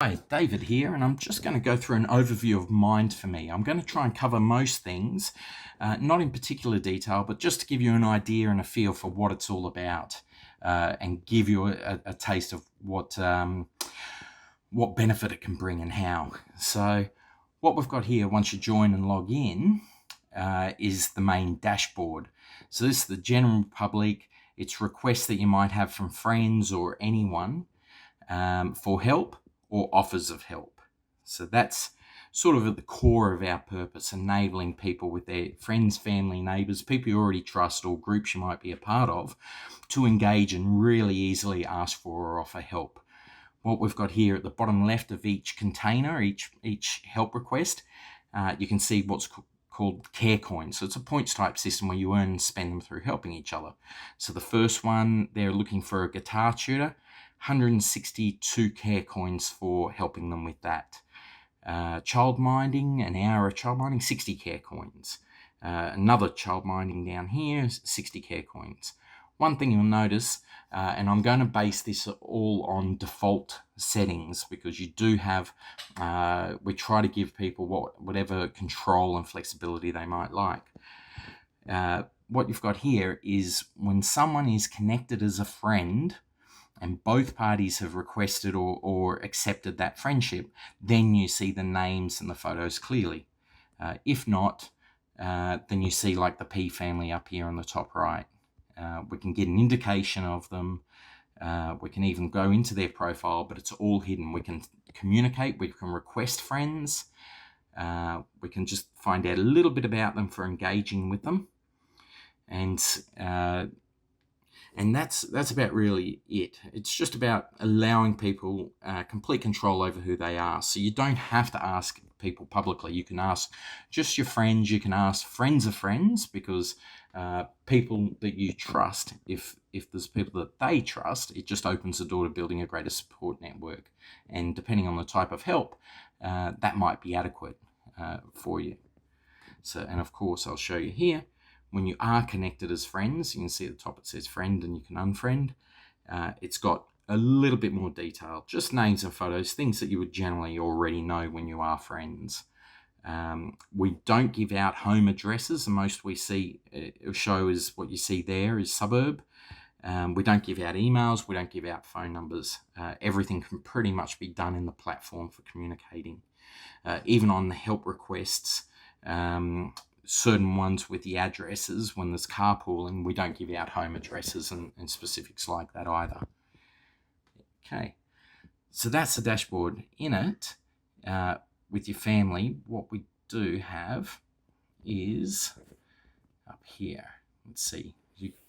Hi, David here, and I'm just going to go through an overview of Mind4Me. I'm going to try and cover most things, not in particular detail, but just to give you an idea and a feel for what it's all about, and give you a taste of what benefit it can bring and how. So, what we've got here, once you join and log in, is the main dashboard. So this is the general public. It's requests that you might have from friends or anyone for help or offers of help. So that's sort of at the core of our purpose, enabling people with their friends, family, neighbours, people you already trust or groups you might be a part of, to engage and really easily ask for or offer help. What we've got here at the bottom left of each container, each help request, you can see what's called care coins. So it's a points type system where you earn and spend them through helping each other. So the first one, they're looking for a guitar tutor, 162 care coins for helping them with that. Child minding, an hour of child minding, 60 care coins. Another child minding down here, 60 care coins. One thing you'll notice, and I'm going to base this all on default settings because you do have, we try to give people whatever control and flexibility they might like. What you've got here is when someone is connected as a friend and both parties have requested or accepted that friendship, then you see the names and the photos clearly. If not, then you see like the P family up here on the top right. We can get an indication of them. We can even go into their profile, but it's all hidden. We can communicate, we can request friends. We can just find out a little bit about them for engaging with them. And that's about really it. It's just about allowing people complete control over who they are. So you don't have to ask people publicly. You can ask just your friends. You can ask friends of friends because people that you trust, if there's people that they trust, it just opens the door to building a greater support network. And depending on the type of help, that might be adequate for you. So, and of course, I'll show you here. When you are connected as friends, you can see at the top it says friend and you can unfriend. It's got a little bit more detail, just names and photos, things that you would generally already know when you are friends. We don't give out home addresses. The most we see show is what you see there is suburb. We don't give out emails. We don't give out phone numbers. Everything can pretty much be done in the platform for communicating. Even on the help requests, certain ones with the addresses, when there's carpooling, we don't give out home addresses and specifics like that either. Okay, so that's the dashboard. In it, with your family, what we do have is up here. Let's see.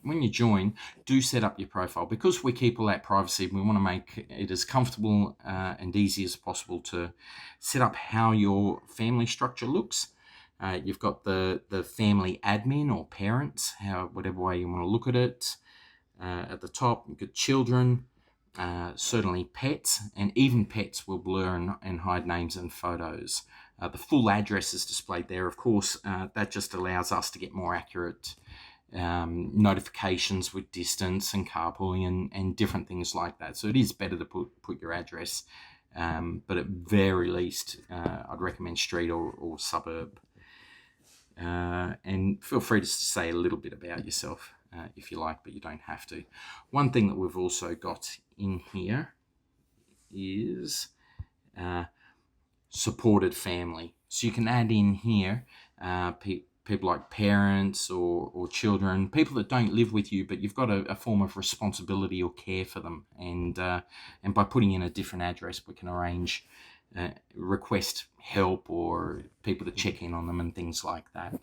When you join, do set up your profile. Because we keep all that privacy, we want to make it as comfortable and easy as possible to set up how your family structure looks. You've got the family admin or parents, whatever way you want to look at it. At the top, you've got children, certainly pets, and even pets will blur and hide names and photos. The full address is displayed there. Of course, that just allows us to get more accurate notifications with distance and carpooling and different things like that. So it is better to put your address, but at very least, I'd recommend street or suburb. And feel free to say a little bit about yourself if you like, but you don't have to. One thing that we've also got in here is supported family. So you can add in here people like parents or children, people that don't live with you, but you've got a form of responsibility or care for them. And by putting in a different address, we can arrange request help or people to check in on them and things like that.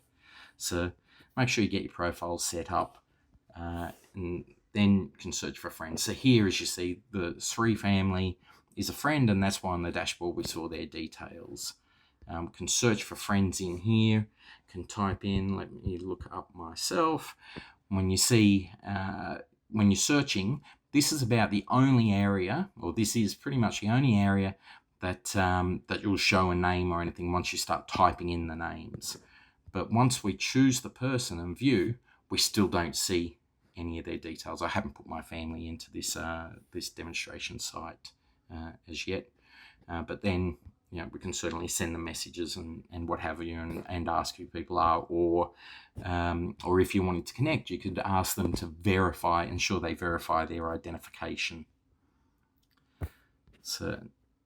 So make sure you get your profile set up and then you can search for friends. So here, as you see, the Sri family is a friend, and that's why on the dashboard we saw their details. Can search for friends in here, can type in, let me look up myself. When you see, when you're searching, this is about the only area, or this is pretty much the only area that you'll show a name or anything once you start typing in the names. But once we choose the person and view, we still don't see any of their details. I haven't put my family into this demonstration site as yet. But then, we can certainly send them messages and what have you, and ask who people are, or if you wanted to connect, you could ask them to ensure they verify their identification. So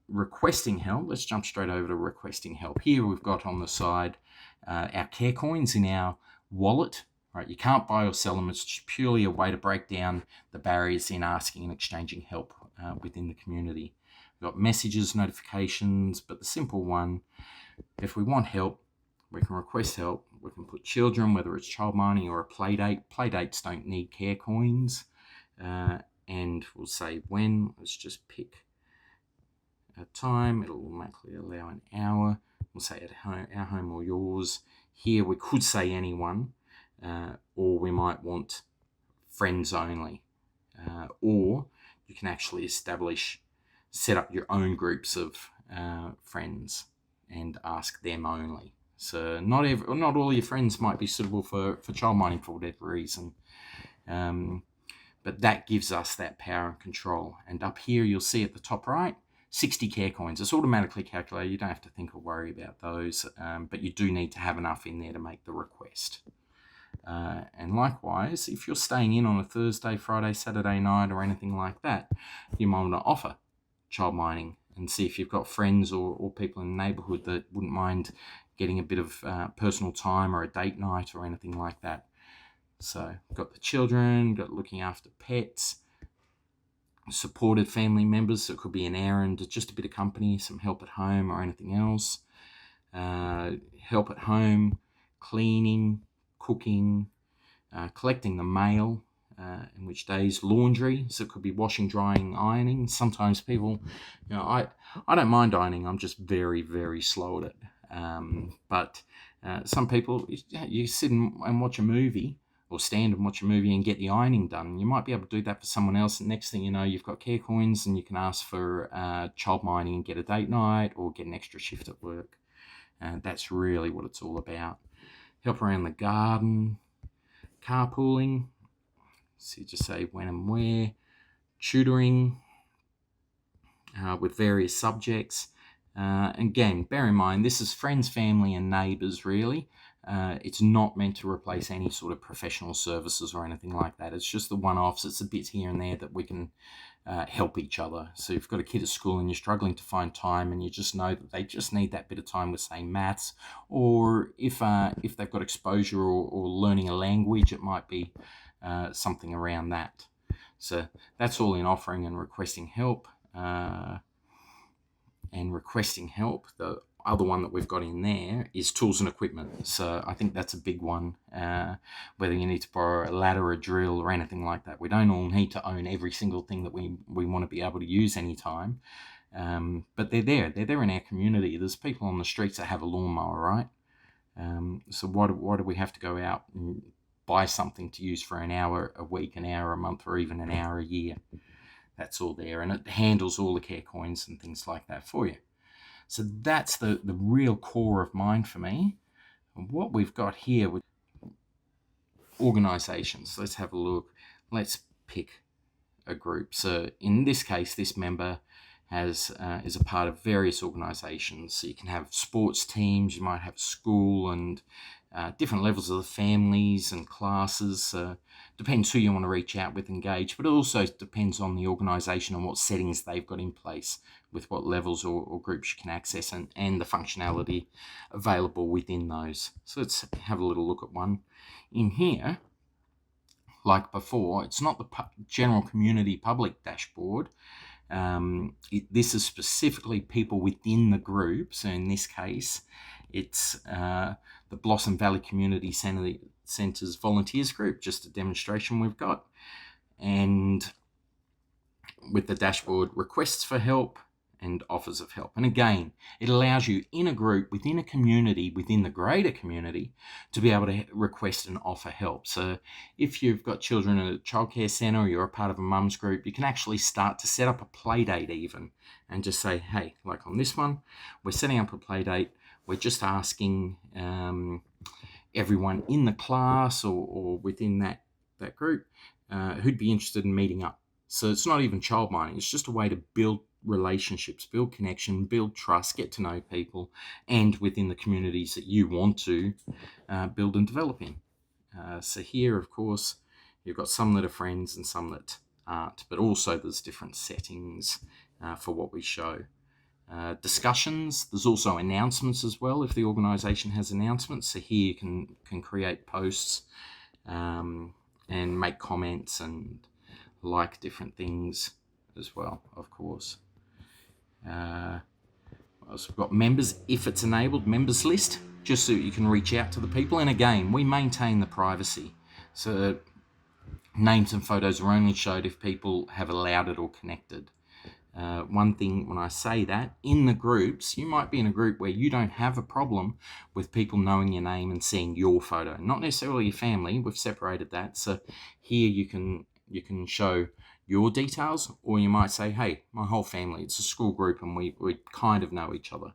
requesting help, let's jump straight over to requesting help. Here we've got on the side our care coins in our wallet. Right, you can't buy or sell them. It's purely a way to break down the barriers in asking and exchanging help within the community. We've got messages, notifications, but the simple one, if we want help, we can request help. We can put children, whether it's child mining or a play date. Play dates don't need care coins. And we'll say when. Let's just pick a time. It'll automatically allow an hour. We'll say at home, our home or yours. Here we could say anyone. Or we might want friends only, or you can actually set up your own groups of friends and ask them only. So not all your friends might be suitable for child mining for whatever reason, but that gives us that power and control. And up here you'll see at the top right, 60 care coins. It's automatically calculated. You don't have to think or worry about those, but you do need to have enough in there to make the request. And likewise, if you're staying in on a Thursday, Friday, Saturday night or anything like that, you might want to offer child mining and see if you've got friends or people in the neighbourhood that wouldn't mind getting a bit of personal time or a date night or anything like that. So got the children, got looking after pets, supported family members, so it could be an errand, just a bit of company, some help at home or anything else. Help at home, cleaning, cooking, collecting the mail, in which days, laundry, so it could be washing, drying, ironing. Sometimes people, I don't mind ironing, I'm just very, very slow at it. But some people, you sit and watch a movie, or stand and watch a movie and get the ironing done. You might be able to do that for someone else, and next thing you know, you've got care coins and you can ask for child mining and get a date night or get an extra shift at work. That's really what it's all about. Help around the garden, carpooling, so you just say when and where, tutoring with various subjects. Again, bear in mind, this is friends, family and neighbours really. It's not meant to replace any sort of professional services or anything like that. It's just the one-offs. It's the bits here and there that we can help each other. So you've got a kid at school and you're struggling to find time, and you just know that they just need that bit of time with, say, maths, or if they've got exposure or learning a language, it might be something around that. So that's all in offering and requesting help. The other one that we've got in there is tools and equipment. So I think that's a big one, whether you need to borrow a ladder, a drill or anything like that. We don't all need to own every single thing that we want to be able to use anytime, but they're there in our community. There's people on the streets that have a lawnmower, right? So why do we have to go out and buy something to use for an hour a week, an hour a month, or even an hour a year? That's all there, and it handles all the care coins and things like that for you. So that's the real core of mine for me. And what we've got here with organisations, let's have a look. Let's pick a group. So in this case, this member is a part of various organisations. So you can have sports teams, you might have school, and different levels of the families and classes. Depends who you want to reach out with, engage, but it also depends on the organisation and what settings they've got in place, with what levels or groups you can access, and the functionality available within those. So let's have a little look at one. In here, like before, it's not the general community public dashboard. This is specifically people within the group. So in this case, it's the Blossom Valley Community Centre's volunteers group, just a demonstration we've got. And with the dashboard, requests for help and offers of help. And again, it allows you in a group, within a community, within the greater community, to be able to request and offer help. So if you've got children at a childcare centre, or you're a part of a mum's group, you can actually start to set up a play date even, and just say, hey, like on this one, we're setting up a play date. We're just asking everyone in the class or within that group who'd be interested in meeting up. So it's not even child mining. It's just a way to build relationships, build connection, build trust, get to know people, and within the communities that you want to build and develop in. So here, of course, you've got some that are friends and some that aren't, but also there's different settings for what we show. Discussions, there's also announcements as well if the organisation has announcements. So here you can create posts and make comments and like different things as well, of course. So we've got members, if it's enabled, members list, just so you can reach out to the people. And again, we maintain the privacy. So names and photos are only showed if people have allowed it or connected. One thing when I say that, in the groups, you might be in a group where you don't have a problem with people knowing your name and seeing your photo, not necessarily your family. We've separated that. So here you can show your details, or you might say, hey, my whole family, it's a school group and we kind of know each other.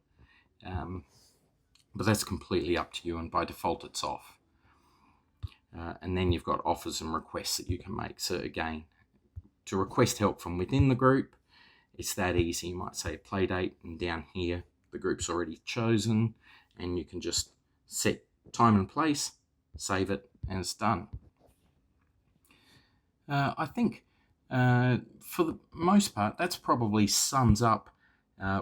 But that's completely up to you, and by default it's off. And then you've got offers and requests that you can make. So again, to request help from within the group, it's that easy. You might say a play date, and down here the group's already chosen, and you can just set time and place, save it, and it's done. I think for the most part, that's probably sums up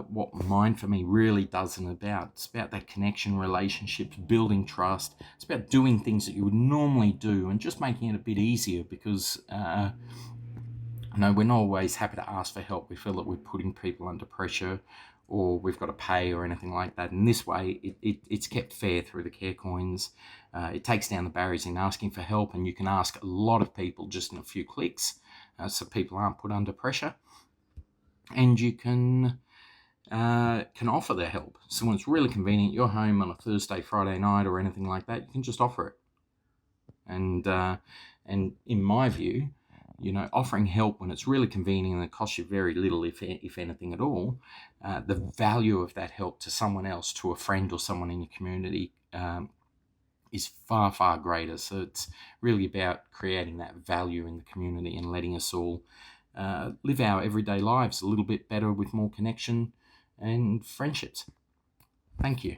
what Mind for Me really does and about. It's about that connection, relationships, building trust. It's about doing things that you would normally do and just making it a bit easier, because we're not always happy to ask for help. We feel that we're putting people under pressure, or we've got to pay or anything like that. And this way, it's kept fair through the Care Coins. It takes down the barriers in asking for help, and you can ask a lot of people just in a few clicks, so people aren't put under pressure. And you can offer their help. So when it's really convenient, you're home on a Thursday, Friday night, or anything like that, you can just offer it. And in my view, offering help when it's really convenient and it costs you very little, if anything at all, the value of that help to someone else, to a friend or someone in your community, is far, far greater. So it's really about creating that value in the community and letting us all live our everyday lives a little bit better with more connection and friendships. Thank you.